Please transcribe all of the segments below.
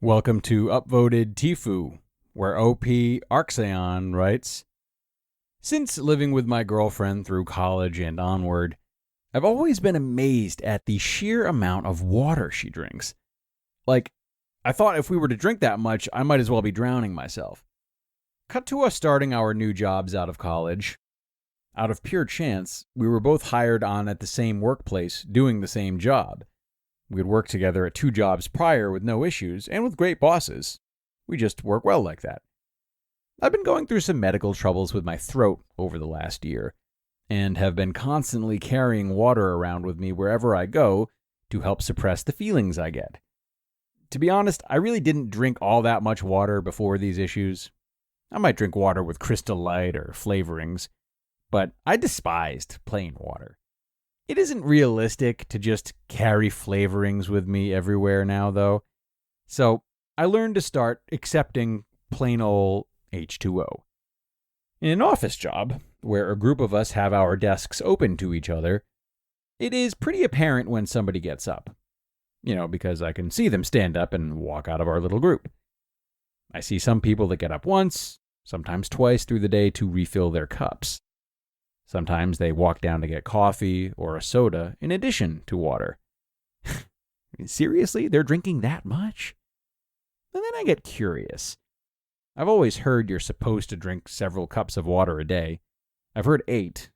Welcome to Upvoted TIFU, where OP arxaion writes, since living with my girlfriend through college and onward, I've always been amazed at the sheer amount of water she drinks. Like, I thought if we were to drink that much, I might as well be drowning myself. Cut to us starting our new jobs out of college. Out of pure chance, we were both hired on at the same workplace, doing the same job. We had worked together at 2 jobs prior with no issues and with great bosses. We just work well like that. I've been going through some medical troubles with my throat over the last year, and have been constantly carrying water around with me wherever I go to help suppress the feelings I get. To be honest, I really didn't drink all that much water before these issues. I might drink water with Crystal Light or flavorings, but I despised plain water. It isn't realistic to just carry flavorings with me everywhere now, though. So I learned to start accepting plain old H2O. In an office job, where a group of us have our desks open to each other, it is pretty apparent when somebody gets up. Because I can see them stand up and walk out of our little group. I see some people that get up once, sometimes twice through the day to refill their cups. Sometimes they walk down to get coffee or a soda in addition to water. Seriously, they're drinking that much? And then I get curious. I've always heard you're supposed to drink several cups of water a day. I've heard 8.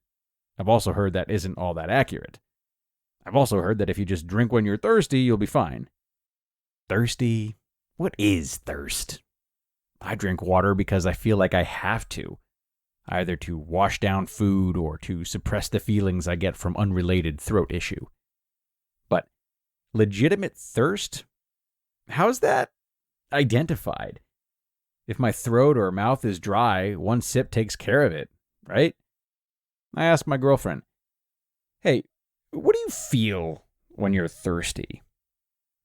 I've also heard that isn't all that accurate. I've also heard that if you just drink when you're thirsty, you'll be fine. Thirsty? What is thirst? I drink water because I feel like I have to. Either to wash down food or to suppress the feelings I get from unrelated throat issue. But legitimate thirst? How's that identified? If my throat or mouth is dry, 1 sip takes care of it, right? I asked my girlfriend, hey, what do you feel when you're thirsty?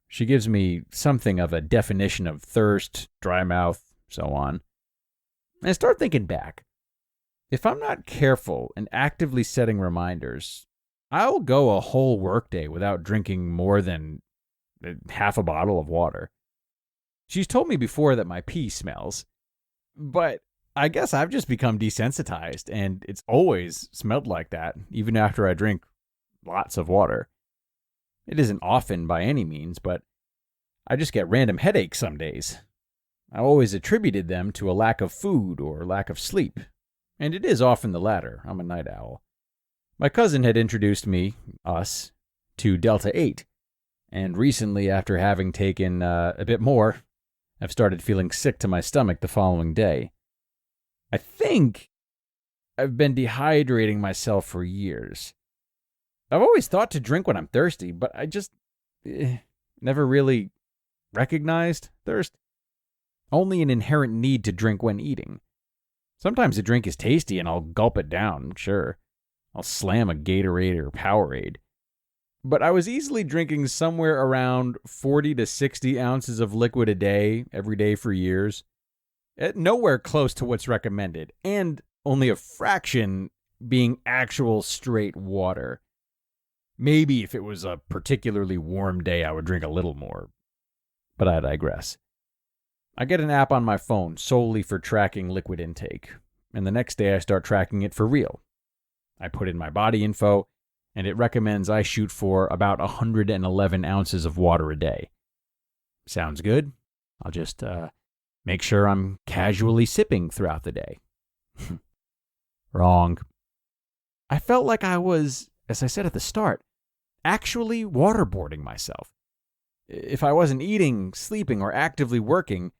She gives me something of a definition of thirst, dry mouth, so on. And I start thinking back. If I'm not careful and actively setting reminders, I'll go a whole workday without drinking more than half a bottle of water. She's told me before that my pee smells, but I guess I've just become desensitized, and it's always smelled like that, even after I drink lots of water. It isn't often by any means, but I just get random headaches some days. I always attributed them to a lack of food or lack of sleep. And it is often the latter. I'm a night owl. My cousin had introduced us, to Delta 8. And recently, after having taken a bit more, I've started feeling sick to my stomach the following day. I think I've been dehydrating myself for years. I've always thought to drink when I'm thirsty, but I just never really recognized thirst. Only an inherent need to drink when eating. Sometimes a drink is tasty and I'll gulp it down, sure. I'll slam a Gatorade or Powerade. But I was easily drinking somewhere around 40 to 60 ounces of liquid a day, every day for years. Nowhere close to what's recommended, and only a fraction being actual straight water. Maybe if it was a particularly warm day, I would drink a little more. But I digress. I get an app on my phone solely for tracking liquid intake, and the next day I start tracking it for real. I put in my body info, and it recommends I shoot for about 111 ounces of water a day. Sounds good. I'll just make sure I'm casually sipping throughout the day. Wrong. I felt like I was, as I said at the start, actually waterboarding myself. If I wasn't eating, sleeping, or actively working,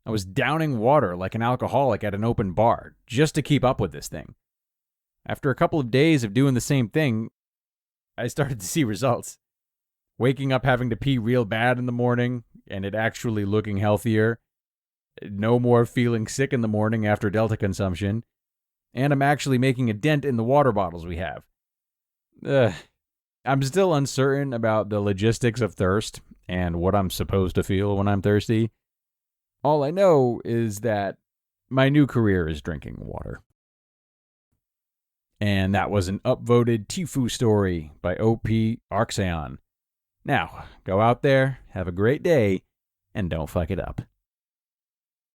I was downing water like an alcoholic at an open bar, just to keep up with this thing. After a couple of days of doing the same thing, I started to see results. Waking up having to pee real bad in the morning, and it actually looking healthier. No more feeling sick in the morning after Delta consumption. And I'm actually making a dent in the water bottles we have. I'm still uncertain about the logistics of thirst and what I'm supposed to feel when I'm thirsty. All I know is that my new career is drinking water. And that was an upvoted TIFU story by OP arxaion. Now, go out there, have a great day, and don't fuck it up.